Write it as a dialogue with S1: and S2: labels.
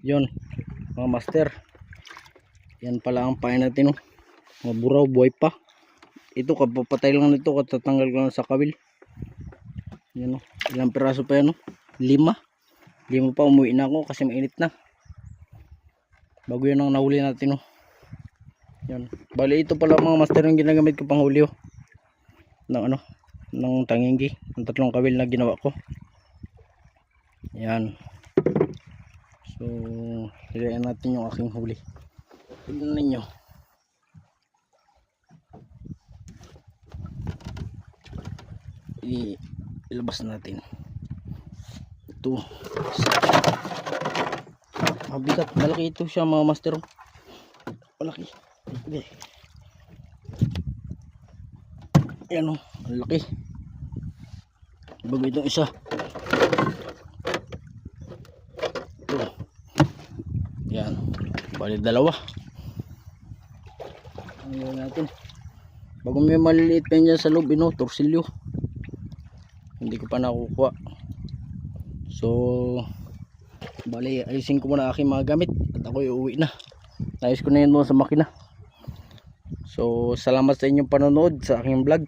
S1: Yun mga master, yan pala ang pain natin, oh. Mga buraw, buhay pa. Ito kapapatay lang nito, katatanggal ko lang sa kawil. Yan, oh. Ilang piraso pa yan, oh. 5 pa. Umuwi na ako kasi mainit na. Bago yun ang nahuli natin, oh. Yan. Bali ito pala mga master yung ginagamit ko pang huli, oh. Ng tanginggi, ng 3 kawil na ginawa ko. Yan. So hilayan natin yung aking huli. Tignan ninyo. Ilabas natin ito. Mabigat, malaki ito siya mga master, malaki. Okay. Ayan, oh, malaki. Bago itong isa ito. Yan, bali 2. Ano natin, bago may maliliit pa yan sa loob, torsilyo. Hindi ko pa nakukuha. So bali ayusin ko muna aking mga gamit at ako uuwi na. Ayos ko na yun mo sa makina. So salamat sa inyong panonood sa aking vlog.